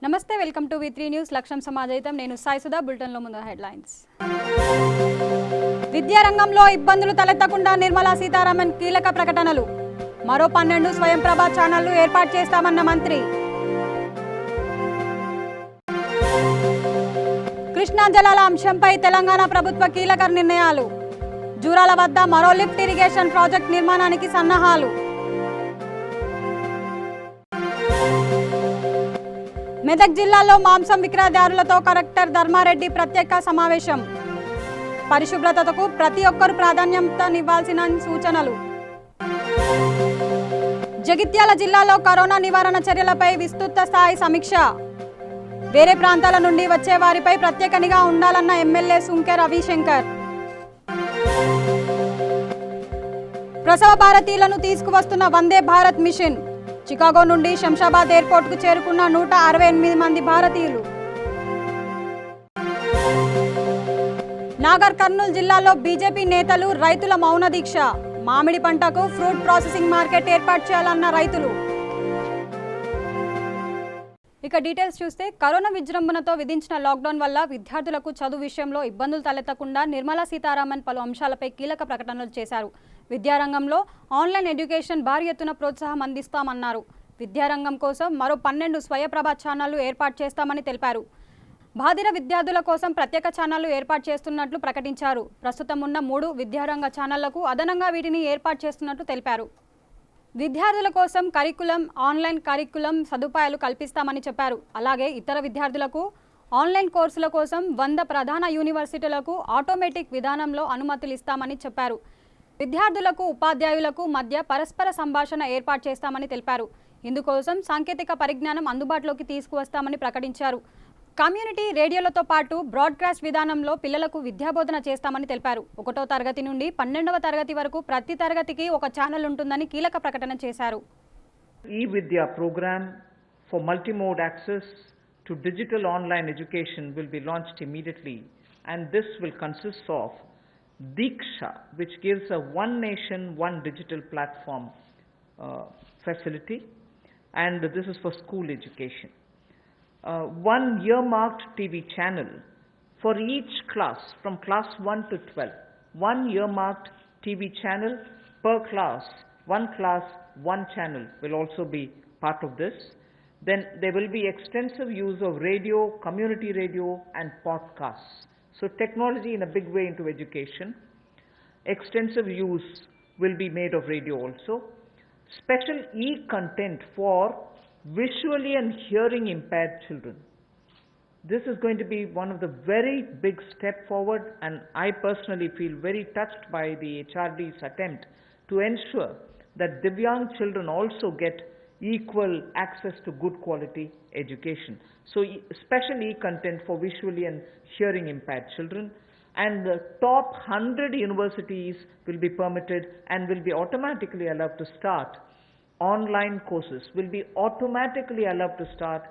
నమస్తే, welcome to వి3 news. లక్ష్యం సమాజైతం. నేను సాయి సుధా. బులెటిన్లో ముందు హెడ్లైన్స్. విద్యారంగంలో ఇబ్బందులు తలెత్తకుండా నిర్మలా సీతారామన్ కీలక ప్రకటనలు. మరో 12 స్వయం ప్రభా ఛానళ్లు ఏర్పాటు చేస్తామన్న మంత్రి. కృష్ణా జలాల అంశంపై తెలంగాణ ప్రభుత్వ కీలక నిర్ణయాలు. జూరాల వద్ద మరో లిఫ్ట్ ఇరిగేషన్ ప్రాజెక్ట్ నిర్మాణానికి సన్నాహాలు. మెదక్ జిల్లాలో మాంసం విక్రయదారులతో కలెక్టర్ ధర్మారెడ్డి ప్రత్యేక సమావేశం. పరిశుభ్రతకు ప్రతి ఒక్కరూ ప్రాధాన్యతనివ్వాల్సిన సూచనలు. జగిత్యాల జిల్లాలో కరోనా నివారణ చర్యలపై విస్తృత స్థాయి సమీక్ష. వేరే ప్రాంతాల నుండి వచ్చే వారిపై ప్రత్యేక నిఘా ఉండాలన్న ఎమ్మెల్యే సుంకె రవిశంకర్. ప్రసవ భారతీయులను తీసుకువస్తున్న వందే భారత్ మిషన్. చికాగో నుండి శంషాబాద్ ఎయిర్పోర్ట్కు చేరుకున్న 168 మంది భారతీయులు. నాగర్ కర్నూలు జిల్లాలో బీజేపీ నేతలు రైతుల మౌన దీక్ష. మామిడి పంటకు ఫ్రూట్ ప్రాసెసింగ్ మార్కెట్ ఏర్పాటు చేయాలన్న రైతులు. ఇక డీటెయిల్స్ చూస్తే, కరోనా విజృంభణతో విధించిన లాక్డౌన్ వల్ల విద్యార్థులకు చదువు విషయంలో ఇబ్బందులు తలెత్తకుండా నిర్మలా సీతారామన్ పలు అంశాలపై కీలక ప్రకటనలు చేశారు. విద్యారంగంలో ఆన్లైన్ ఎడ్యుకేషన్ భారీ ఎత్తున ప్రోత్సాహం అందిస్తామన్నారు. విద్యారంగం కోసం మరో 12 స్వయప్రభ ఛానళ్లు ఏర్పాటు చేస్తామని తెలిపారు. బాధిర విద్యార్థుల కోసం ప్రత్యేక ఛానళ్లు ఏర్పాటు చేస్తున్నట్లు ప్రకటించారు. ప్రస్తుతం ఉన్న 3 విద్యారంగ ఛానళ్లకు అదనంగా వీటిని ఏర్పాటు చేస్తున్నట్లు తెలిపారు. విద్యార్థుల కోసం కరికులం, ఆన్లైన్ కరికులం సదుపాయాలు కల్పిస్తామని చెప్పారు. అలాగే ఇతర విద్యార్థులకు ఆన్లైన్ కోర్సుల కోసం 100 ప్రధాన యూనివర్సిటీలకు ఆటోమేటిక్ విధానంలో అనుమతులు ఇస్తామని చెప్పారు. విద్యార్థులకు, ఉపాధ్యాయులకు మధ్య పరస్పర సంభాషణ ఏర్పాటు చేస్తామని తెలిపారు. ఇందుకోసం సాంకేతిక పరిజ్ఞానం అందుబాటులోకి తీసుకువస్తామని ప్రకటించారు. కమ్యూనిటీ రేడియోలతో పాటు బ్రాడ్కాస్ట్ విధానంలో పిల్లలకు విద్యాబోధన చేస్తామని తెలిపారు. 1వ తరగతి నుండి 12వ తరగతి వరకు ప్రతి తరగతికి ఒక ఛానల్ ఉంటుందని కీలక ప్రకటన చేశారు. E-Vidya program for multimode access to digital online education will be launched immediately, and this will consist of Diksha, which gives a one nation, one digital platform facility, and this is for school education. One earmarked TV channel for each class from class 1 to 12. One earmarked TV channel per class. One class, one channel will also be part of this. Then there will be extensive use of radio, community radio and podcasts. So technology in a big way into education. Extensive use will be made of radio also. Special e-content for visually and hearing impaired children. This is going to be one of the very big step forward, and I personally feel very touched by the HRD's attempt to ensure that Divyang children also get equal access to good quality education. So special e-content for visually and hearing impaired children, and the top 100 universities will be permitted and will be automatically allowed to start online courses, will be automatically allowed to start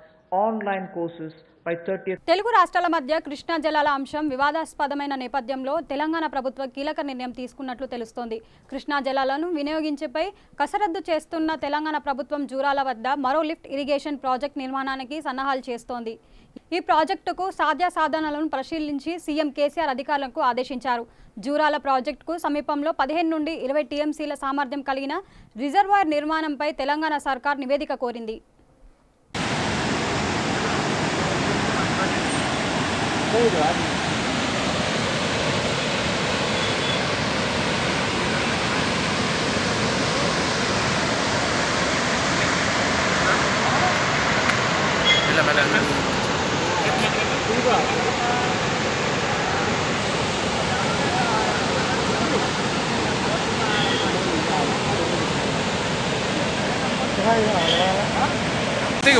online courses by 30th. Telugu రాష్ట్రాల మధ్య కృష్ణా జలాల అంశం వివాదాస్పదమైన నేపథ్యంలో తెలంగాణ ప్రభుత్వం కీలక నిర్ణయం తీసుకున్నట్లు తెలుస్తోంది. కృష్ణా జలాలను వినియోగించేపై కసరత్తు చేస్తున్న తెలంగాణ ప్రభుత్వం జూరాల వద్ద మరో లిఫ్ట్ ఇరిగేషన్ ప్రాజెక్ట్ నిర్మాణానికి సన్నాహాలు చేస్తోంది. ఈ ప్రాజెక్టుకు సాధ్యాసాధనాలను పరిశీలించి సీఎం కేసీఆర్ అధికారులకు ఆదేశించారు. జూరాల ప్రాజెక్టుకు సమీపంలో 15 నుండి 20 టీఎంసీల సామర్థ్యం కలిగిన రిజర్వాయర్ నిర్మాణంపై తెలంగాణ సర్కార్ నివేదిక కోరింది.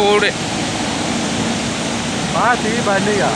ఓడే బండిగా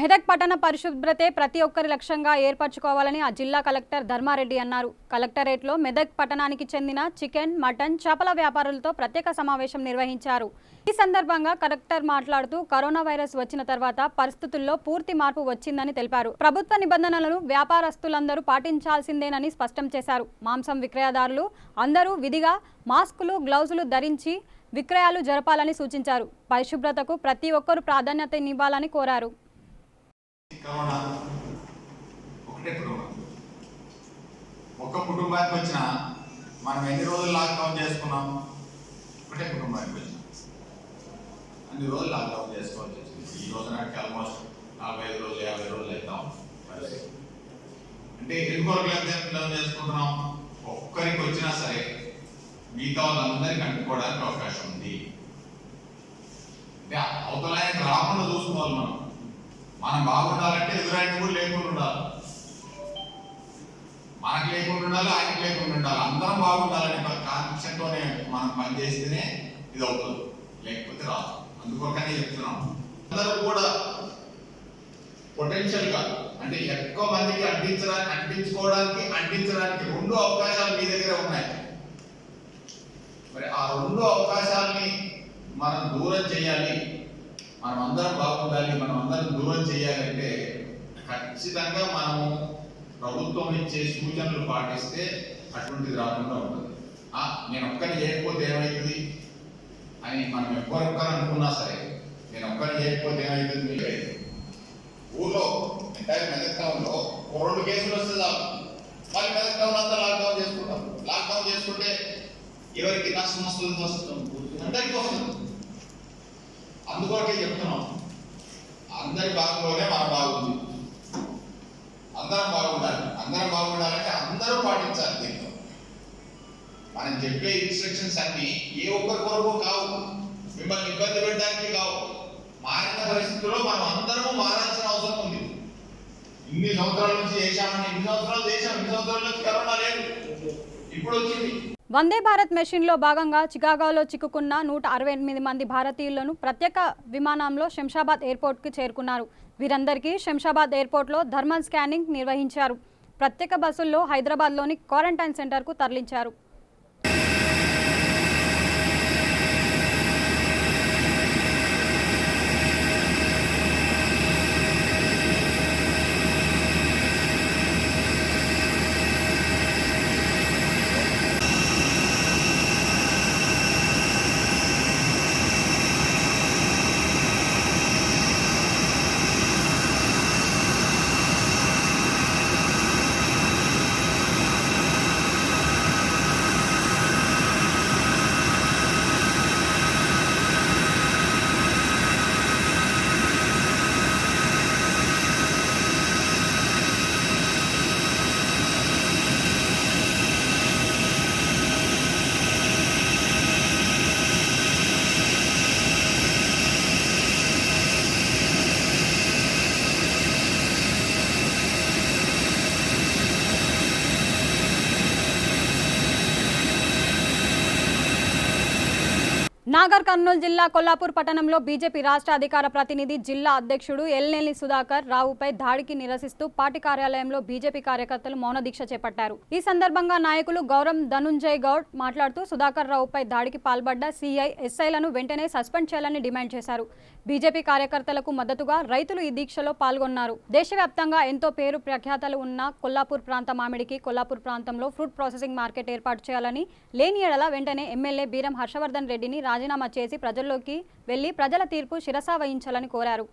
మెదక్ పట్టణ పరిశుభ్రతే ప్రతి ఒక్కరి లక్ష్యంగా ఏర్పరచుకోవాలని ఆ జిల్లా కలెక్టర్ ధర్మారెడ్డి అన్నారు. కలెక్టరేట్లో మెదక్ పట్టణానికి చెందిన చికెన్, మటన్, చేపల వ్యాపారులతో ప్రత్యేక సమావేశం నిర్వహించారు. ఈ సందర్భంగా కలెక్టర్ మాట్లాడుతూ కరోనా వైరస్ వచ్చిన తర్వాత పరిస్థితుల్లో పూర్తి మార్పు వచ్చిందని తెలిపారు. ప్రభుత్వ నిబంధనలను వ్యాపారస్తులందరూ పాటించాల్సిందేనని స్పష్టం చేశారు. మాంసం విక్రయదారులు అందరూ విధిగా మాస్కులు, గ్లౌజులు ధరించి విక్రయాలు జరపాలని సూచించారు. పరిశుభ్రతకు ప్రతి ఒక్కరూ ప్రాధాన్యతనివ్వాలని కోరారు. కరోనా ఒకటే కుటుంబం, ఒక్క కుటుంబానికి వచ్చిన మనం ఎన్ని రోజులు లాక్డౌన్ చేసుకున్నాం? ఒకటే కుటుంబానికి వచ్చిన అన్ని రోజులు లాక్డౌన్ చేసుకోవాల్సి వచ్చింది. ఈ రోజు నాటికి ఆల్మోస్ట్ 45 రోజులు 50 రోజులు అవుతాం. అంటే ఎందుకు లాక్డౌన్ చేసుకుంటున్నాం? ఒక్కరికి వచ్చినా సరే మిగతా వాళ్ళందరికీ అంటుకోవడానికి అవకాశం ఉంది. అంటే అవతల రాకుండా చూసుకోవాలి. మనం బాగుండాలంటే ఎదురాయిని కూడా లేకుండా ఉండాలి, మనకు లేకుండా ఉండాలి, ఆయనకు లేకుండా ఉండాలి. అందరం బాగుండాలని కాన్సెప్ట్తోనే మనం పనిచేస్తేనే ఇది అవుతుంది, లేకపోతే రాదు. అందుకోకనే చెప్తున్నాం, అందరూ కూడా పొటెన్షియల్ గా అంటే ఎక్కువ మందికి అంటించడానికి 2 అవకాశాలు మీ దగ్గర ఉన్నాయి. మరి ఆ 2 అవకాశాలని మనం దూరం చేయాలి, మనం అందరం బాగుండాలి, మనం అందరం దూరం చేయాలంటే ఖచ్చితంగా మనము ప్రభుత్వం ఇచ్చే సూచనలు పాటిస్తే అటువంటిది రాకుండా ఉంటుంది. నేను ఒక్కరిని చేయకపోతే ఏమవుతుంది అని మనం ఎవ్వరొక్కరు అనుకున్నా సరే, నేను ఒక్కరిని చేయకపోతే ఏమవుతుంది? మీరే ఊళ్ళో ఎంటైర్ మెదక్ టౌన్లో 2 కేసులు వస్తే చాలు, మళ్ళీ మెదక్ టౌన్ అంతా లాక్డౌన్ చేసుకుంటాం. లాక్డౌన్ చేసుకుంటే ఎవరికి నష్టం వస్తుంది? అందరికీ వస్తుంది. అందుకోకే చెప్తున్నాం, అందరి భాగంలోనే మనం బాగుంది. అందరం బాగుండాలంటే అందరూ పాటించాలి. దీంట్లో మనం చెప్పే ఇన్స్ట్రక్షన్స్ అన్ని ఏ ఒక్కరి కొరకు కావు, మిమ్మల్ని ఇబ్బంది పెట్టడానికి కావు. మారిన పరిస్థితుల్లో మనం అందరము మారాల్సిన అవసరం ఉంది. ఇన్ని సంవత్సరాల నుంచి చేశామని, ఇన్ని సంవత్సరాల నుంచి కరోనా లేదు, ఇప్పుడు వచ్చింది. వందే భారత్ మెషిన్లో భాగంగా చికాగోలో చిక్కుకున్న 168 మంది భారతీయులను ప్రత్యేక విమానంలో శంషాబాద్ ఎయిర్పోర్ట్కి చేరుకున్నారు. వీరందరికీ శంషాబాద్ ఎయిర్పోర్ట్లో థర్మల్ స్కానింగ్ నిర్వహించారు. ప్రత్యేక బస్సుల్లో హైదరాబాద్లోని క్వారంటైన్ సెంటర్కు తరలించారు. నాగర్ కర్నూలు జిల్లా కొల్లాపూర్ పట్టణంలో బీజేపీ రాష్ట్ర అధికార ప్రతినిధి జిల్లా అధ్యక్షుడు ఎల్నెల్లి సుధాకర్ రావుపై దాడికి నిరసిస్తూ పార్టీ కార్యాలయంలో బీజేపీ కార్యకర్తలు మౌన దీక్ష చేపట్టారు. ఈ సందర్భంగా నాయకులు గౌరవ్ ధనుంజయ్ గౌడ్ మాట్లాడుతూ సుధాకర్ రావుపై దాడికి పాల్పడ్డ సిఐ, ఎస్ఐలను వెంటనే సస్పెండ్ చేయాలని డిమాండ్ చేశారు. బీజేపీ కార్యకర్తలకు మద్దతుగా రైతులు ఈ దీక్షలో పాల్గొన్నారు. దేశవ్యాప్తంగా ఎంతో పేరు ప్రఖ్యాతలు ఉన్న కొల్లాపూర్ ప్రాంత మామిడికి కొల్లాపూర్ ప్రాంతంలో ఫ్రూట్ ప్రాసెసింగ్ మార్కెట్ ఏర్పాటు చేయాలని, లేని ఎడల వెంటనే ఎమ్మెల్యే బీరం హర్షవర్ధన్ రెడ్డిని రాజీనామా చేసి ప్రజల్లోకి వెళ్లి ప్రజల తీర్పు శిరసా వహించాలని కోరారు.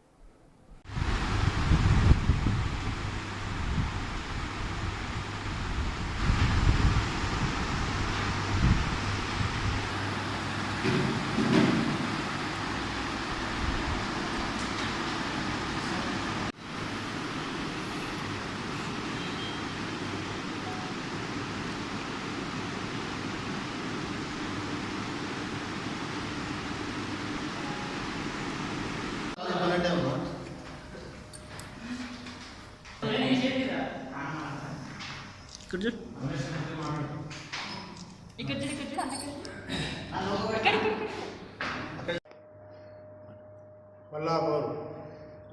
కొల్లాపూర్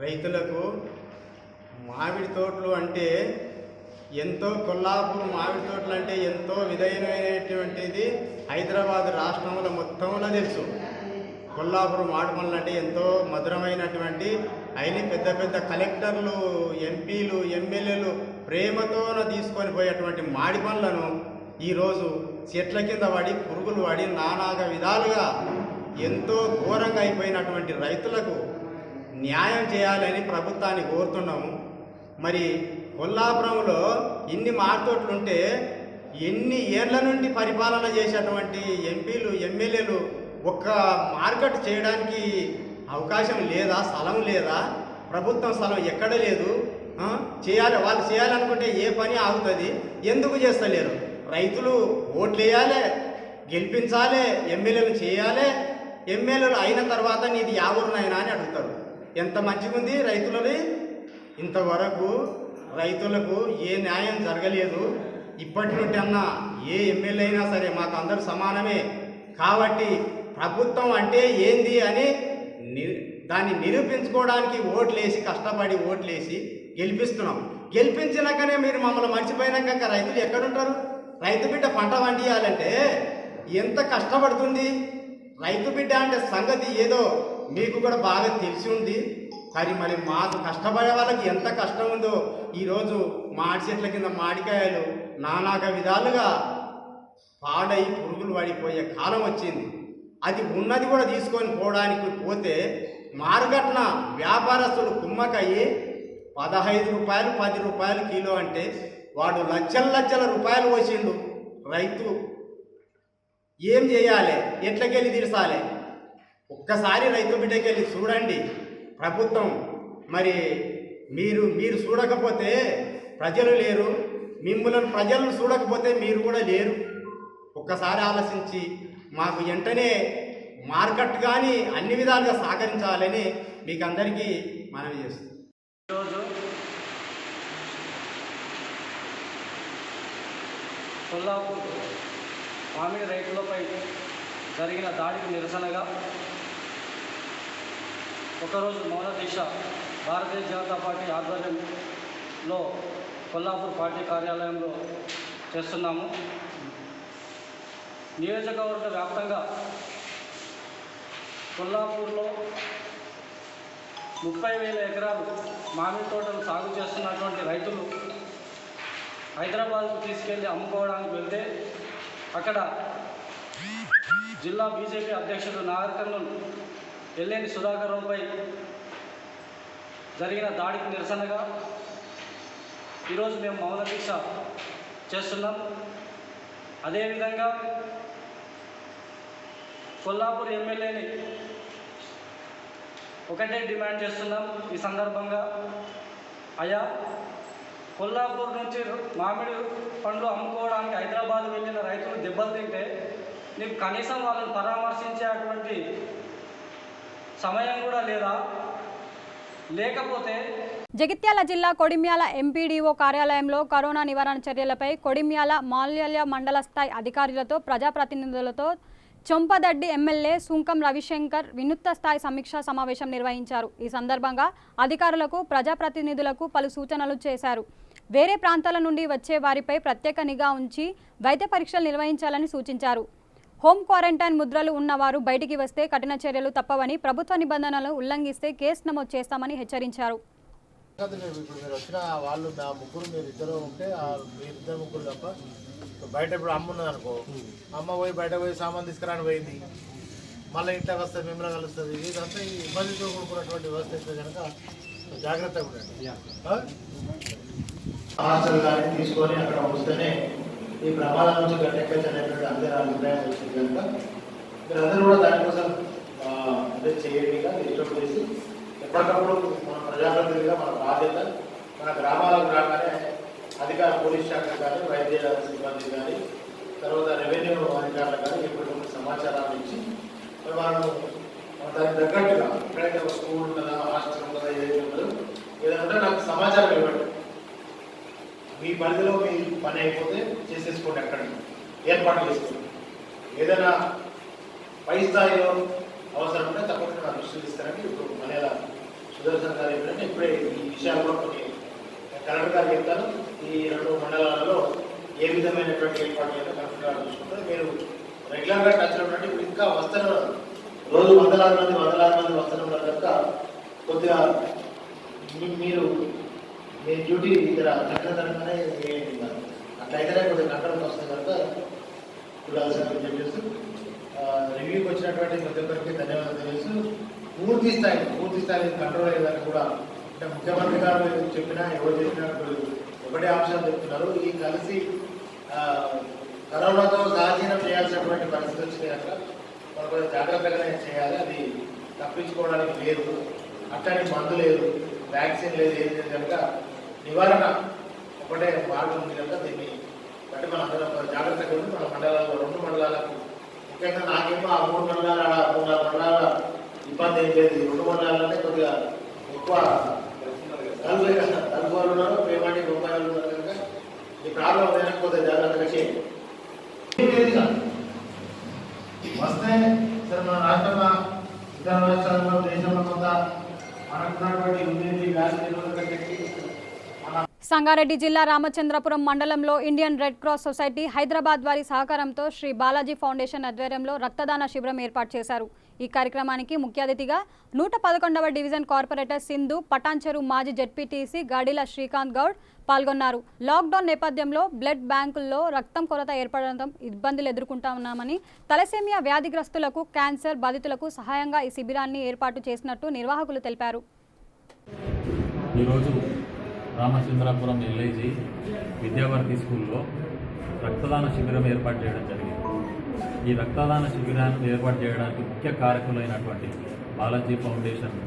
రైతులకు మామిడి తోటలు అంటే ఎంతో, కొల్లాపూర్ మామిడి తోటలు అంటే ఎంతో విధమైనటువంటిది హైదరాబాద్ రాష్ట్రంలో మొత్తంలో తెలుసు. కొల్లాపూర్ మామిడి పండ్లు అంటే ఎంతో మధురమైనటువంటి అయిన పెద్ద పెద్ద కలెక్టర్లు, ఎంపీలు, ఎమ్మెల్యేలు ప్రేమతో తీసుకొని పోయేటువంటి మామిడి పండ్లను ఈరోజు చెట్ల కింద పడి, పురుగులు పడి, నానాగా విధాలుగా ఎంతో ఘోరంగా అయిపోయినటువంటి రైతులకు న్యాయం చేయాలని ప్రభుత్వాన్ని కోరుతున్నాము. మరి కొల్లాపురంలో ఇన్ని మామిడితోటలుంటే ఎన్ని ఏళ్ల నుండి పరిపాలన చేసేటువంటి ఎంపీలు, ఎమ్మెల్యేలు ఒక్క మార్కెట్ చేయడానికి అవకాశం లేదా? స్థలం లేదా? ప్రభుత్వం స్థలం ఎక్కడ లేదు. చేయాలి, వాళ్ళు చేయాలనుకుంటే ఏ పని ఆగుతుంది, ఎందుకు చేస్తలేరు? రైతులు ఓట్లు వేయాలి, గెలిపించాలి, ఎమ్మెల్యేలు చేయాలి. ఎమ్మెల్యేలు అయిన తర్వాత నీది యావూరునైనా అని అడుగుతారు. ఎంత మంచిగా ఉంది రైతులని. ఇంతవరకు రైతులకు ఏ న్యాయం జరగలేదు. ఇప్పటి నుండి అన్నా ఏ ఎమ్మెల్యే అయినా సరే మాకు అందరూ సమానమే కాబట్టి ప్రభుత్వం అంటే ఏంది అని దాన్ని నిరూపించుకోవడానికి ఓట్లేసి, కష్టపడి ఓట్లేసి గెలిపిస్తున్నాం. గెలిపించినాకనే మీరు మమ్మల్ని మర్చిపోయినాక రైతులు ఎక్కడుంటారు? రైతు బిడ్డ పంట పండియాలంటే ఎంత కష్టపడుతుంది. రైతు బిడ్డ అంటే సంగతి ఏదో మీకు కూడా బాగా తెలిసి ఉంది. కానీ మరి మాకు కష్టపడే వాళ్ళకి ఎంత కష్టం ఉందో ఈరోజు మాడి చెట్ల కింద మాడికాయలు నానాక విధాలుగా పాడై పురుగులు పడిపోయే కాలం వచ్చింది. అది ఉన్నది కూడా తీసుకొని పోవడానికి పోతే మార్కెట్న వ్యాపారస్తులు కుమ్మకయ్యి 15 రూపాయలు 10 రూపాయలు కిలో అంటే వాడు లక్షల రూపాయలు వచ్చిండు. రైతు ఏం చేయాలి? ఎట్లకెళ్ళి తీర్చాలి? ఒక్కసారి రైతు బిడ్డకెళ్ళి చూడండి ప్రభుత్వం. మరి మీరు చూడకపోతే ప్రజలు లేరు, మిమ్మల్ని ప్రజలను చూడకపోతే మీరు కూడా లేరు. ఒక్కసారి ఆలోచించి మాకు వెంటనే మార్కెట్ కానీ అన్ని విధాలుగా సహకరించాలని మీకు అందరికీ మనవి చేస్తాం. ఈరోజు కొల్లాపూర్ మామిడి రైతులపై జరిగిన దాడికి నిరసనగా ఒకరోజు మౌన దీక్ష భారతీయ జనతా పార్టీ ఆధ్వర్యంలో కొల్లాపూర్ పార్టీ కార్యాలయంలో చేస్తున్నాము. నియోజకవర్గ వ్యాప్తంగా కొల్లాపూర్లో 30,000 ఎకరాలు మామిడి తోటలు సాగు చేస్తున్నటువంటి రైతులు హైదరాబాద్కు తీసుకెళ్ళి అమ్ముకోవడానికి వెళ్తే అక్కడ జిల్లా బీజేపీ అధ్యక్షుడు నాగర్ కర్నూల్ ఎల్లేని సుధాకర్ రావుపై జరిగిన దాడికి నిరసనగా ఈరోజు మేము మౌన దీక్ష చేస్తున్నాం. అదేవిధంగా కొల్లాపూర్ ఎమ్మెల్యేని ఒకటే డిమాండ్ చేస్తున్నాం ఈ సందర్భంగా. అయ్యా, కొల్లాపూర్ నుంచి మామిడి పండ్లు అమ్ముకోవడానికి హైదరాబాద్ వెళ్ళిన రైతులు దెబ్బలు తింటే నీకు కనీసం వాళ్ళని పరామర్శించేటువంటి సమయం కూడా లేదా? లేకపోతే జగిత్యాల జిల్లా కొడిమ్యాల ఎంపీడీఓ కార్యాలయంలో కరోనా నివారణ చర్యలపై కొడిమ్యాల మాల్యాల మండల స్థాయి అధికారులతో ప్రజాప్రతినిధులతో చొంపదడ్డి ఎమ్మెల్యే సుంకం రవిశంకర్ వినూత్న స్థాయి సమీక్షా సమావేశం నిర్వహించారు. ఈ సందర్భంగా అధికారులకు, ప్రజాప్రతినిధులకు పలు సూచనలు చేశారు. వేరే ప్రాంతాల నుండి వచ్చే వారిపై ప్రత్యేక నిఘా ఉంచి వైద్య పరీక్షలు నిర్వహించాలని సూచించారు. హోమ్ క్వారంటైన్ ముద్రలు ఉన్నవారు బయటికి వస్తే కఠిన చర్యలు తప్పవని, ప్రభుత్వ నిబంధనలు ఉల్లంఘిస్తే కేసు నమోదు చేస్తామని హెచ్చరించారు. ఇప్పుడు మీరు వచ్చిన వాళ్ళు ముగ్గురు, మీరు ఇద్దరు ఉంటే మీరు ఇద్దరు ముగ్గురు తప్ప బయట ఇప్పుడు అమ్మ ఉన్నది అనుకో, అమ్మ పోయి బయట పోయి సామాన్ తీసుకురాని పోయింది, మళ్ళీ ఇంట్లోకి వస్తుంది, మిమ్మల్ని కలుస్తుంది. ఇదంతా ఈ ఇబ్బందితో కూడుకున్నటువంటి వ్యవస్థ అయితే కనుక జాగ్రత్తగా ఉండండి. హాస్టల్ కానీ తీసుకొని అక్కడ వస్తేనే ఈ ప్రమాదం నుంచి గట్టెక్కచ్చు అనేటువంటి అందరి అభిప్రాయం వచ్చింది కనుక మీరందరూ కూడా దానికోసం అదే చేయండిగా డిస్టర్బ్ చేసి ఎప్పటికప్పుడు మన ప్రజాప్రతినిధిగా మన బాధ్యత మన గ్రామాలకు రాగానే అధికార పోలీస్ శాఖ కానీ, వైద్య సిబ్బంది కానీ, తర్వాత రెవెన్యూ అధికారులు కానీ ఎప్పటికప్పుడు సమాచారాన్ని ఇచ్చి మనం దానికి తగ్గట్టుగా ఎక్కడైతే ఒక స్కూల్ ఉంటుందా, హాస్టల్ ఉంటుందా, ఏదైతే ఉంటుందో ఏదంటే నాకు సమాచారం ఇవ్వండి. మీ పరిధిలో మీ పని అయిపోతే చేసేసుకోండి, అక్కడ ఏర్పాటు చేసుకోండి. ఏదైనా పై స్థాయిలో అవసరం ఉంటే తప్పకుండా నా దృష్టికి ఇస్తారని ఇప్పుడు మన సుదర్శన్ గారు ఏంటంటే ఇప్పుడే ఈ విషయాల్లో కొన్ని కలెక్టర్ గారు చెప్తాను. ఈ 2 మండలాలలో ఏ విధమైనటువంటి ఏర్పాటు చేయాలో కలెక్టర్ గారు చూసుకుంటారు. మీరు రెగ్యులర్గా టచ్లో ఉన్నట్టు ఇప్పుడు ఇంకా వస్తున్నారు, రోజు వందలాది మంది వస్తున్నారు కనుక కొద్దిగా మీరు మీ డ్యూటీ ఇక్కడ చక్కదనంగానే చేయండి. అట్లయితేనే కొద్దిగా కంట్రోల్ వస్తుంది కనుక చూడాల్సిన చెప్పేసి రివ్యూకి వచ్చినటువంటి ప్రతి ఒక్కరికి ధన్యవాదాలు తెలియజేస్తూ పూర్తి స్థాయి కంట్రోల్ అయ్యేదానికి కూడా అంటే ముఖ్యమంత్రి గారు చెప్పినా ఎవరు చెప్పినా ఒకటే అంశాలు చెప్తున్నారు. ఈ కలిసి కరోనాతో సహజీవనం చేయాల్సినటువంటి పరిస్థితి వచ్చింది కనుక మనం కొంచెం జాగ్రత్తగానే చేయాలి. అది తప్పించుకోవడానికి లేదు, అట్లనే మందు లేదు, వ్యాక్సిన్ లేదు, ఏది లేదు కనుక నివారణ ఒకటే మార్గం ఉంది కనుక దీన్ని బట్టి మనం అందరం జాగ్రత్తగా ఉండి మన మండలాల్లో 2 మండలాలకు ముఖ్యంగా నాకేమో ఆ 3 మండలాలు 3-4 మండలాల ఇబ్బంది ఏం లేదు. 2 మండలాలనే కొద్దిగా ఎక్కువ తలుపు వాళ్ళు ఉన్నారు, పేమెంట్ రూపాయలు ఉన్నారు కనుక ఈ ప్రాబ్లం ఏదైనా కొద్దిగా జాగ్రత్తగా చేయండి. వస్తే సరే మన రాష్ట్రంలో ఇతర రాష్ట్రాల్లో దేశంలో కొంత మనకున్నటువంటి ఇమ్యూనిటీ వ్యాధి నిరోధక శక్తి సంగారెడ్డి జిల్లా రామచంద్రపురం మండలంలో Indian red cross society Hyderabad వారి సహకారంతో శ్రీ బాలాజీ ఫౌండేషన్ ఆధ్వర్యంలో రక్తదాన శిబిరం ఏర్పాటు చేశారు. ఈ కార్యక్రమానికి ముఖ్య అతిథిగా 111వ డివిజన్ కార్పొరేటర్ సింధు, పటాన్చెరు మాజీ జెడ్పీటీసీ గాడిల శ్రీకాంత్ గౌడ్ పాల్గొన్నారు. లాక్డౌన్ నేపథ్యంలో బ్లడ్ బ్యాంకుల్లో రక్తం కొరత ఏర్పడడంతో ఇబ్బందులు ఎదుర్కొంటున్నామని, తలసేమియా వ్యాధిగ్రస్తులకు, క్యాన్సర్ బాధితులకు సహాయంగా ఈ శిబిరాన్ని ఏర్పాటు చేసినట్టు నిర్వాహకులు తెలిపారు. ఈరోజు రామచంద్రపురం ఎల్ఐజీ విద్యాభారతి స్కూల్లో రక్తదాన శిబిరం ఏర్పాటు చేయడం జరిగింది. ఈ రక్తదాన శిబిరాన్ని ఏర్పాటు చేయడానికి ముఖ్య కారకులైనటువంటి బాలాజీ ఫౌండేషన్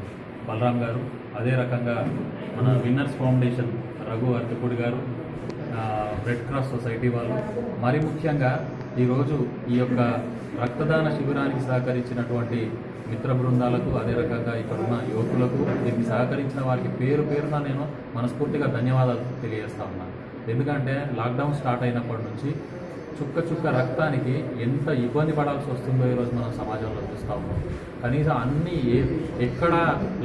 బలరాం గారు, అదే రకంగా మన విన్నర్స్ ఫౌండేషన్ రఘు అర్తిపూడి గారు, రెడ్ క్రాస్ సొసైటీ వాళ్ళు, మరి ముఖ్యంగా ఈరోజు ఈ యొక్క రక్తదాన శిబిరానికి సహకరించినటువంటి మిత్ర బృందాలకు, అదే రకంగా ఇక్కడ ఉన్న యువకులకు, దీనికి సహకరించిన వారికి పేరున నేను మనస్ఫూర్తిగా ధన్యవాదాలు తెలియజేస్తా ఉన్నాను. ఎందుకంటే లాక్డౌన్ స్టార్ట్ అయినప్పటి నుంచి చుక్క రక్తానికి ఎంత ఇబ్బంది పడాల్సి వస్తుందో ఈరోజు మనం సమాజంలో చూస్తూ ఉన్నాం. కనీసం అన్నీ ఎక్కడ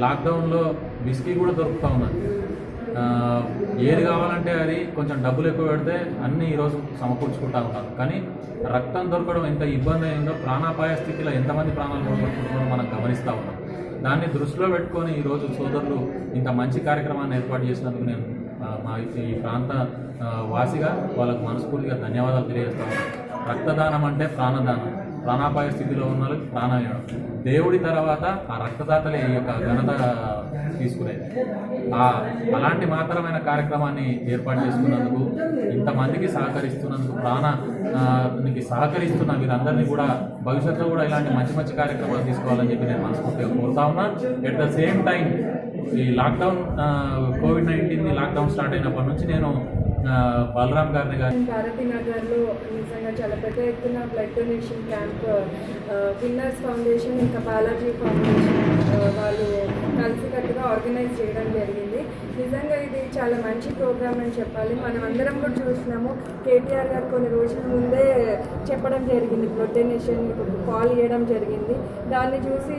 లాక్డౌన్లో బిస్కీ కూడా దొరుకుతూ ఉన్నది. ఏది కావాలంటే అది కొంచెం డబ్బులు ఎక్కువ పెడితే అన్నీ ఈరోజు సమకూర్చుకుంటూ ఉన్నారు. కానీ రక్తం దొరకడం ఎంత ఇబ్బంది అయిందో, ప్రాణాపాయ స్థితిలో ఎంతమంది ప్రాణాలు కోల్పోతున్నారో మనం గమనిస్తూ ఉన్నాం. దాన్ని దృష్టిలో పెట్టుకొని ఈరోజు సోదరులు ఇంత మంచి కార్యక్రమాన్ని ఏర్పాటు చేసినందుకు నేను మా ఈ ప్రాంత వాసిగా వాళ్ళకు మనస్ఫూర్తిగా ధన్యవాదాలు తెలియజేస్తాను. రక్తదానం అంటే ప్రాణదానం, ప్రాణాపాయ స్థితిలో ఉన్న వాళ్ళకి ప్రాణాయామం. దేవుడి తర్వాత ఆ రక్తదాతలే ఈ యొక్క ఘనత తీసుకునేది. అలాంటి మాత్రమైన కార్యక్రమాన్ని ఏర్పాటు చేసుకున్నందుకు, ఇంతమందికి సహకరిస్తున్నందుకు, ప్రాణానికి సహకరిస్తున్న వీరందరినీ కూడా భవిష్యత్తులో కూడా ఇలాంటి మంచి కార్యక్రమాలు తీసుకోవాలని చెప్పి నేను మనస్ఫూర్తిగా కోరుతా ఉన్నా. ఎట్ ద సేమ్ టైం ఈ లాక్డౌన్ కోవిడ్-19 లాక్డౌన్ స్టార్ట్ అయినప్పటి నుంచి నేను బలరాం గారిని భారతీ నగర్లో నిజంగా చాలా పెద్ద ఎత్తున blood donation camp winners foundation ఇంకా బాలాజీ ఫౌండేషన్ వాళ్ళు కలిసికట్టుగా ఆర్గనైజ్ చేయడం జరిగింది. నిజంగా ఇది చాలా మంచి ప్రోగ్రామ్ అని చెప్పాలి. మనం అందరం కూడా చూసినాము. కేటీఆర్ గారు కొన్ని రోజుల ముందే చెప్పడం జరిగింది, బ్లడ్ డొనేషన్ కాల్ ఇవ్వడం జరిగింది. దాన్ని చూసి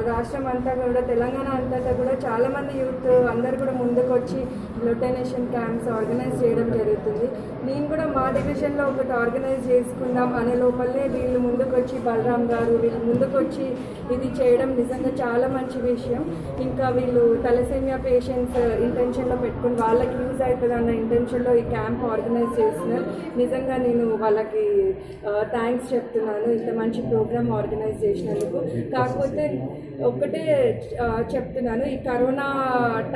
రాష్ట్రం అంతా కూడా, తెలంగాణ అంతటా కూడా చాలామంది యూత్ అందరు కూడా ముందుకు వచ్చి బ్లడ్ డొనేషన్ క్యాంప్స్ ఆర్గనైజ్ చేయడం జరుగుతుంది. నేను కూడా మా డివిజన్లో ఒకటి ఆర్గనైజ్ చేసుకుందాం అనే లోపలనే వీళ్ళు ముందుకు వచ్చి, బలరాం గారు వీళ్ళు ముందుకు వచ్చి ఇది చేయడం నిజంగా చాలా మంచి విషయం. ఇంకా వీళ్ళు తలసేమియా పేషెంట్స్ ఇంటెన్షన్లో పెట్టుకుని వాళ్ళకి యూజ్ అవుతుంది అన్న ఇంటెన్షన్లో ఈ క్యాంప్ ఆర్గనైజ్ చేస్తున్నారు. నిజంగా నేను వాళ్ళకి థ్యాంక్స్ చెప్తున్నాను ఇంత మంచి ప్రోగ్రామ్ ఆర్గనైజ్ చేసినందుకు. కాకపోతే ఒకటే చెప్తున్నాను, ఈ కరోనా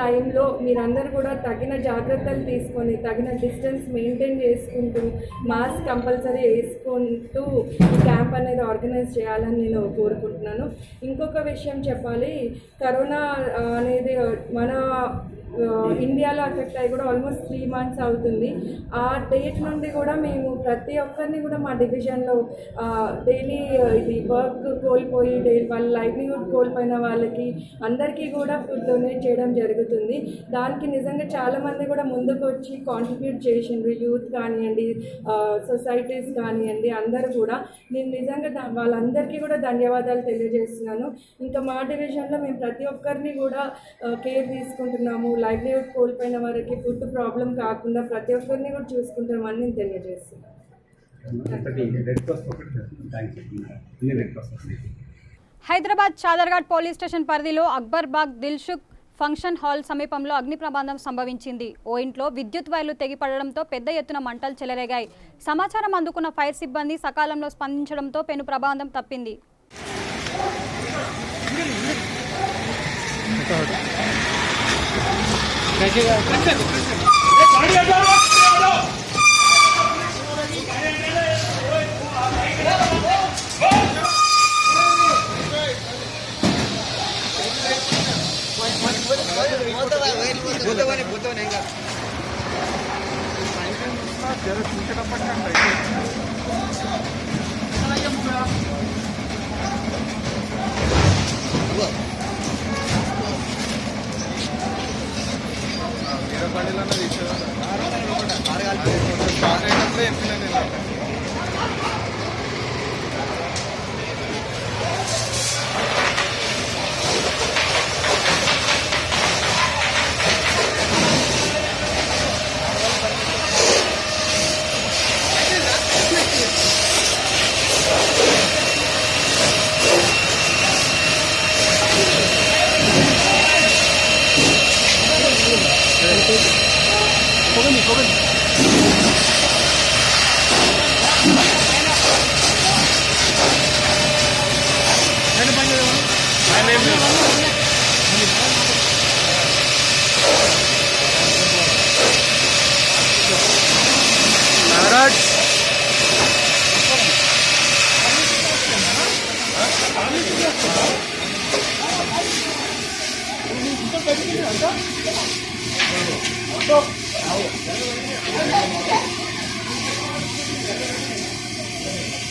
టైంలో మీరందరూ కూడా తగిన జాగ్రత్తలు తీసుకొని, తగిన డిస్టెన్స్ మెయింటైన్ చేసుకుంటూ, మాస్క్ కంపల్సరీ వేసుకుంటూ ఈ క్యాంప్ అనేది ఆర్గనైజ్ చేయాలని నేను కోరుకుంటున్నాను. ఇంకొక విషయం చెప్పాలి, కరోనా అనేది మన ఇండియాలో ఎఫెక్ట్ అయ్యి కూడా ఆల్మోస్ట్ 3 months అవుతుంది. ఆ డేట్ నుండి కూడా మేము ప్రతి ఒక్కరిని కూడా మా డివిజన్లో డైలీ ఇది వర్క్ కోల్పోయి వాళ్ళ లైవ్లీహుడ్ కోల్పోయిన వాళ్ళకి అందరికీ కూడా ఫుడ్ డొనేట్ చేయడం జరుగుతుంది. దానికి నిజంగా చాలామంది కూడా ముందుకు వచ్చి కాంట్రిబ్యూట్ చేసిండ్రు. యూత్ కానివ్వండి, సొసైటీస్ కానివ్వండి, అందరూ కూడా. నేను నిజంగా వాళ్ళందరికీ కూడా ధన్యవాదాలు తెలియజేస్తున్నాను. ఇంకా మా డివిజన్లో మేము ప్రతి ఒక్కరిని కూడా కేర్ తీసుకుంటున్నాము. లైవ్లీహుడ్ కోల్పోయిన వారికి ఫుడ్ ప్రాబ్లం కాకుండా ప్రతి ఒక్కరిని కూడా చూసుకుంటామని నేను తెలియజేస్తున్నాను. హైదరాబాద్ చాదర్ఘాట్ పోలీస్ స్టేషన్ పరిధిలో అక్బర్బాగ్ దిల్సుఖ్ ఫంక్షన్ హాల్ సమీపంలో అగ్ని ప్రమాదం సంభవించింది. ఓ ఇంట్లో విద్యుత్ వైర్లు తెగిపడడంతో పెద్ద ఎత్తున మంటలు చెలరేగాయి. సమాచారం అందుకున్న ఫైర్ సిబ్బంది సకాలంలో స్పందించడంతో పెను ప్రమాదం తప్పింది.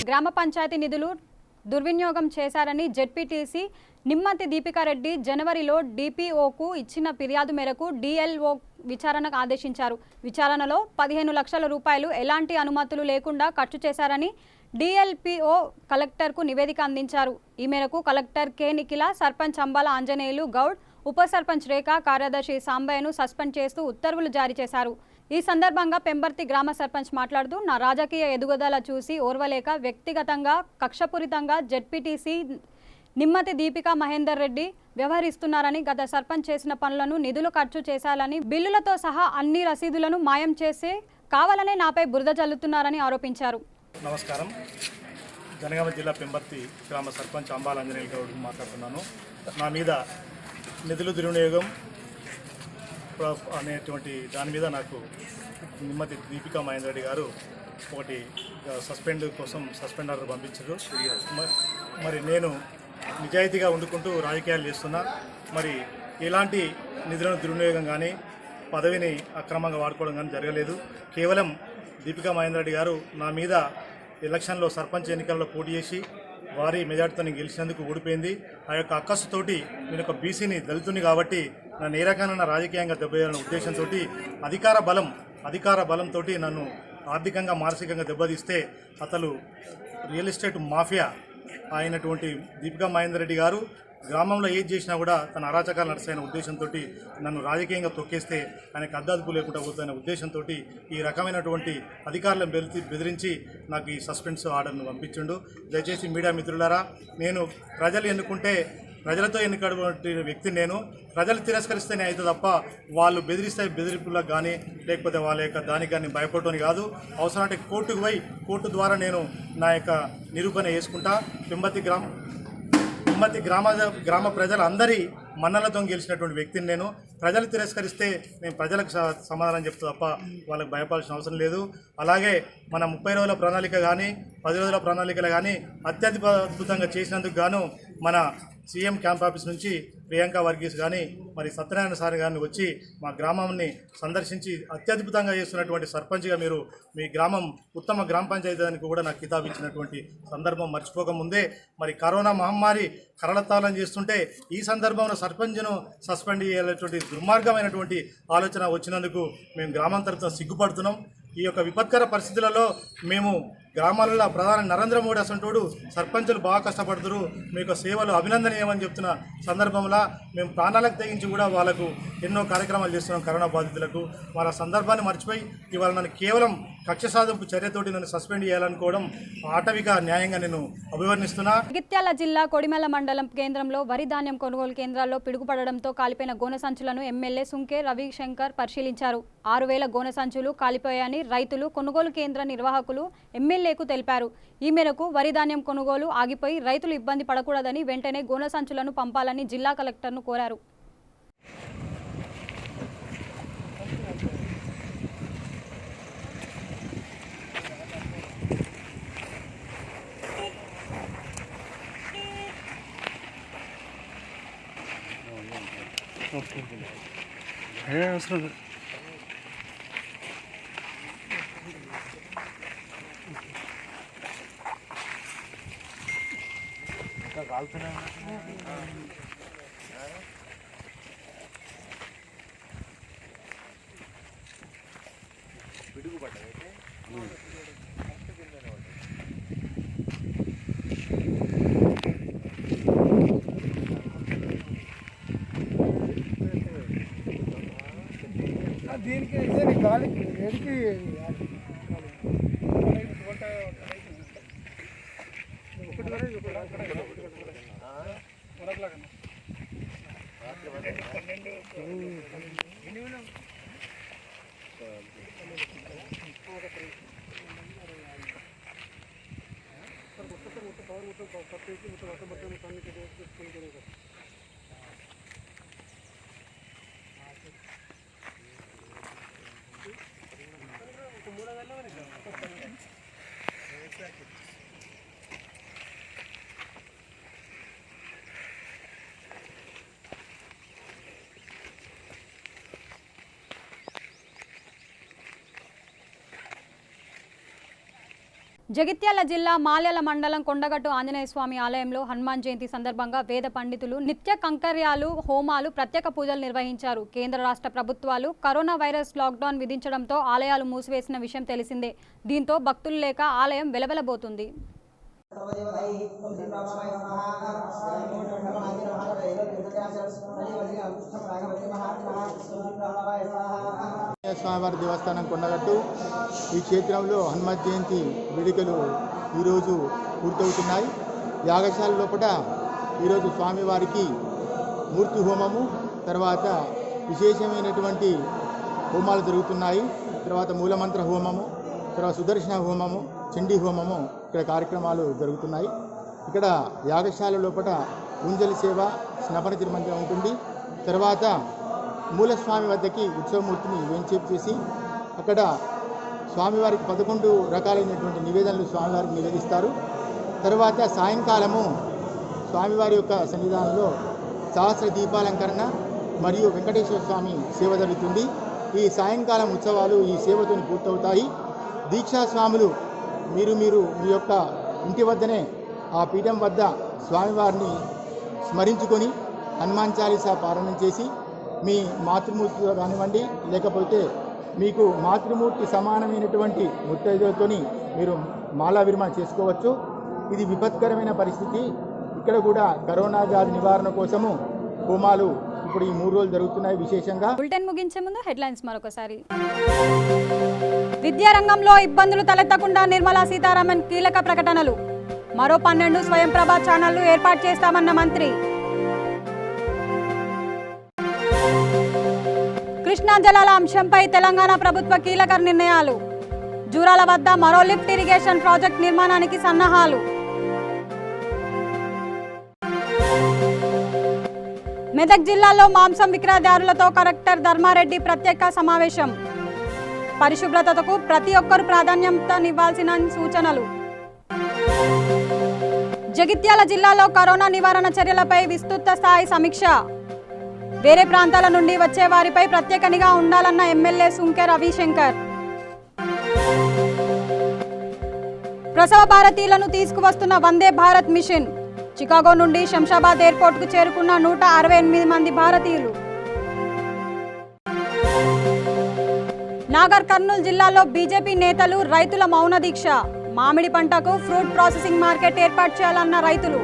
గ్రామ పంచాయతీ నిధులు దుర్వినియోగం చేశారని జెడ్పీటీసీ నిమ్మతి దీపికారెడ్డి జనవరిలో డిపిఓకు ఇచ్చిన ఫిర్యాదు మేరకు డిఎల్ఓ విచారణకు ఆదేశించారు. విచారణలో 15 లక్షల రూపాయలు ఎలాంటి అనుమతులు లేకుండా ఖర్చు చేశారని డిఎల్పిఓ కలెక్టర్కు నివేదిక అందించారు. ఈ మేరకు కలెక్టర్ కె నిఖిల, సర్పంచ్ అంబాల ఆంజనేయులు గౌడ్, ఉప సర్పంచ్ రేఖ, కార్యదర్శి సాంబయ్యను సస్పెండ్ చేస్తూ ఉత్తర్వులు జారీ చేశారు. ఈ సందర్భంగా పెంబర్తి గ్రామ సర్పంచ్ మాట్లాడుతూ నా రాజకీయ ఎదుగుదల చూసి ఓర్వలేక వ్యక్తిగతంగా కక్షపూరితంగా జెడ్పీటీసీ నిమ్మతి దీపికా మహేందర్ రెడ్డి వ్యవహరిస్తున్నారని, గత సర్పంచ్ చేసిన పనులను నిధులు ఖర్చు చేశారని, బిల్లులతో సహా అన్ని రసీదులను మాయం చేసి కావాలనే నాపై బురద జల్లుతున్నారని ఆరోపించారు. నమస్కారం. జనగామ జిల్లా పెంబర్తి గ్రామ సర్పంచ్ అంబాల ఆంజనేయులు గౌడ్ మాట్లాడుతున్నాను. నా మీద నిధులు దుర్వినియోగం అనేటువంటి దాని మీద నాకు నిమ్మతి దీపికా మహేందర్ రెడ్డి గారు ఒకటి సస్పెండ్ ఆర్డర్ పంపించారు. మరి నేను నిజాయితీగా వండుకుంటూ రాజకీయాలు చేస్తున్నా. మరి ఎలాంటి నిధులను దుర్వినియోగం కానీ పదవిని అక్రమంగా వాడుకోవడం కానీ జరగలేదు. కేవలం దీపికా మహేందర్ రెడ్డి గారు నా మీద ఎలక్షన్లో సర్పంచ్ ఎన్నికల్లో పోటీ చేసి వారి మెజార్టీతో గెలిచినందుకు ఓడిపోయింది. ఆ యొక్క అక్కసుతోటి నేను ఒక బీసీని దళితుని కాబట్టి నన్ను ఏ రకమైన రాజకీయంగా దెబ్బతీయాలనే ఉద్దేశంతో అధికార బలంతో నన్ను ఆర్థికంగా మానసికంగా దెబ్బతీస్తే అతను రియల్ ఎస్టేట్ మాఫియా అయినటువంటి దీపికా మహేందర్ రెడ్డి గారు గ్రామంలో ఏది చేసినా కూడా తన అరాచకాలు నడిచిన ఉద్దేశంతో నన్ను రాజకీయంగా తొక్కేస్తే ఆయనకు అద్దదుపు లేకుండా పోతున్న ఉద్దేశంతో ఈ రకమైనటువంటి అధికారులను బెదిరించి నాకు ఈ సస్పెన్స్ ఆర్డర్ను పంపించిండు. దయచేసి మీడియా మిత్రులారా, నేను ప్రజలు ఎన్నుకుంటే ప్రజలతో ఎన్నికటువంటి వ్యక్తిని నేను. ప్రజలు తిరస్కరిస్తేనే అయితే తప్ప వాళ్ళు బెదిరింపులకు కానీ లేకపోతే వాళ్ళ యొక్క దానికి కానీ భయపడటం కాదు. అవసరమంటే కోర్టుకు పోయి కోర్టు ద్వారా నేను నా యొక్క నిరూపణ చేసుకుంటా. పెంబర్తి గ్రామ ప్రజలందరి మన్నలతో గెలిచినటువంటి వ్యక్తిని నేను. ప్రజలు తిరస్కరిస్తే నేను ప్రజలకు సమాధానం చెప్తా తప్ప వాళ్ళకి భయపడాల్సిన అవసరం లేదు. అలాగే మన 30 రోజుల ప్రణాళిక కానీ 10 రోజుల ప్రణాళికలు కానీ అత్యద్భుతంగా చేసినందుకు గాను మన సీఎం క్యాంప్ ఆఫీస్ నుంచి ప్రియాంక వర్గీస్ కానీ మరి సత్యనారాయణ సార్ గారిని వచ్చి మా గ్రామాన్ని సందర్శించి అత్యద్భుతంగా చేస్తున్నటువంటి సర్పంచ్గా మీరు మీ గ్రామం ఉత్తమ గ్రామ పంచాయతీ దానికి కూడా నాకు కితాబు ఇచ్చినటువంటి సందర్భం మర్చిపోకముందే మరి కరోనా మహమ్మారి కరళతాళం చేస్తుంటే ఈ సందర్భంలో సర్పంచ్ను సస్పెండ్ చేయాలనేటువంటి దుర్మార్గమైనటువంటి ఆలోచన వచ్చినందుకు మేము గ్రామాంతరంతో సిగ్గుపడుతున్నాం. ఈ యొక్క విపత్కర పరిస్థితులలో మేము గ్రామాలలో ప్రధాని నరేంద్ర మోడీ అసంటోడు సర్పంచులు బాగా కష్టపడుతున్నారు, మీకు సేవలు అభినందనీయమని చెప్తున్న సందర్భంలో మేము ప్రాణాలకు తెగించి కూడా వాళ్ళకు ఎన్నో కార్యక్రమాలు చేస్తున్నాం. కరోనా బాధితులకు వాళ్ళ సందర్భాన్ని మర్చిపోయి ఇవాళ నన్ను కేవలం కక్ష సాధింపు చర్యతోటి నన్ను సస్పెండ్ చేయాలనుకోవడం ఆటవిక న్యాయంగా నేను అభివర్ణిస్తున్నా. జగిత్యాల జిల్లా కొడిమెల మండలం కేంద్రంలో వరి ధాన్యం కొనుగోలు కేంద్రాల్లో పిడుగుపడడంతో కాలిపోయిన గోనె సంచులను ఎమ్మెల్యే సుంకే రవిశంకర్ పరిశీలించారు. 6,000 గోనె సంచులు కాలిపోయాయని రైతులు, కొనుగోలు కేంద్ర నిర్వాహకులు ఎమ్మెల్యేకు తెలిపారు. ఈ మేరకు వరి ధాన్యం కొనుగోలు ఆగిపోయి రైతులు ఇబ్బంది పడకూడదని వెంటనే గోనె సంచులను పంపాలని జిల్లా కలెక్టర్ను కోరారు. దీనికి గాలి వేడికి జగిత్యాల జిల్లా మాల్యాల మండలం కొండగట్టు ఆంజనేయ స్వామి ఆలయంలో హనుమాన్ జయంతి సందర్భంగా వేద పండితులు నిత్య కంకర్యాలు, హోమాలు, ప్రత్యేక పూజలు నిర్వహించారు. కేంద్ర రాష్ట్ర ప్రభుత్వాలు కరోనా వైరస్ లాక్డౌన్ విధించడంతో ఆలయాలు మూసివేసిన విషయం తెలిసిందే. దీంతో భక్తులు లేక ఆలయం వెలవెలబోతుంది. స్వామివారి దేవస్థానం కొండగట్టు ఈ క్షేత్రంలో హనుమత్ జయంతి వేడుకలు ఈరోజు పూర్తవుతున్నాయి. యాగశాల లోపల ఈరోజు స్వామివారికి మూర్తి హోమము, తర్వాత విశేషమైనటువంటి హోమాలు జరుగుతున్నాయి. తర్వాత మూలమంత్ర హోమము, తర్వాత సుదర్శన హోమము, చండీ హోమము ఇక్కడ కార్యక్రమాలు జరుగుతున్నాయి. ఇక్కడ యాగశాల లోపల ఉంజలి సేవ, స్నపన తిరుమంత్రం ఉంటుంది. తర్వాత మూలస్వామి వద్దకి ఉత్సవమూర్తిని వేంచేపు చేసి అక్కడ స్వామివారికి 11 రకాలైనటువంటి నివేదనలు స్వామివారికి నివేదిస్తారు. తర్వాత సాయంకాలము స్వామివారి యొక్క సన్నిధానంలో సహస్ర దీపాలంకరణ మరియు వెంకటేశ్వర స్వామి సేవ జరుగుతుంది. ఈ సాయంకాలం ఉత్సవాలు ఈ సేవతో పూర్తవుతాయి. దీక్షా స్వాములు మీరు మీ యొక్క ఇంటి వద్దనే ఆ పీఠం వద్ద స్వామివారిని స్మరించుకొని హనుమాన్ చాలీసా పారాయణం చేసి మీ మాతృమూర్తితో కానివ్వండి, లేకపోతే మీకు మాతృమూర్తి సమానమైనటువంటి ముత్తైదులతోని మీరు మాలా విరమణ చేసుకోవచ్చు. ఇది విపత్కరమైన పరిస్థితి. ఇక్కడ కూడా కరోనా వ్యాధి నివారణ కోసము హోమాలు ఇప్పుడు ఈ 3 రోజులు జరుగుతున్నాయి. విశేషంగా బులెటిన్ ముగించే ముందు హెడ్లైన్స్ మరొకసారి. విద్యారంగంలో ఇబ్బందులు తలెత్తకుండా నిర్మలా సీతారామన్ కీలక ప్రకటనలు. మరో 12 స్వయం ప్రభా ఛానళ్లు ఏర్పాటు చేస్తామన్న మంత్రి. కృష్ణా జలాల అంశంపై తెలంగాణ ప్రభుత్వ కీలక నిర్ణయాలు. జూరాల వద్ద మరో లిఫ్ట్ ఇరిగేషన్ ప్రాజెక్ట్ నిర్మాణానికి సన్నాహాలు. మెదక్ జిల్లాలో మాంసం విక్రయదారులతో కలెక్టర్ ధర్మారెడ్డి ప్రత్యేక సమావేశం. పరిశుభ్రతకు ప్రతి ఒక్కరూ ప్రాధాన్యతనివ్వాల్సిన సూచనలు. జగిత్యాల జిల్లాలో కరోనా నివారణ చర్యలపై విస్తృత స్థాయి సమీక్ష. వేరే ప్రాంతాల నుండి వచ్చే వారిపై ప్రత్యేక నిఘా ఉండాలన్న ఎమ్మెల్యే సుంకే రవిశంకర్. ప్రసవ భారతీయులను తీసుకువస్తున్న వందే భారత్ మిషన్. చికాగో నుండి శంషాబాద్ ఎయిర్పోర్ట్కు చేరుకున్న 168 మంది భారతీయులు. నాగర్ కర్నూలు జిల్లాలో బీజేపీ నేతలు, రైతుల మౌన దీక్ష. మామిడి పంటకు ఫ్రూట్ ప్రాసెసింగ్ మార్కెట్ ఏర్పాటు చేయాలన్న రైతులు.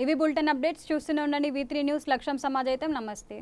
ఇవి బులెటిన్ అప్డేట్స్. చూస్తూనే ఉండండి V3 న్యూస్. లక్ష్యం సమాజైతం. నమస్తే.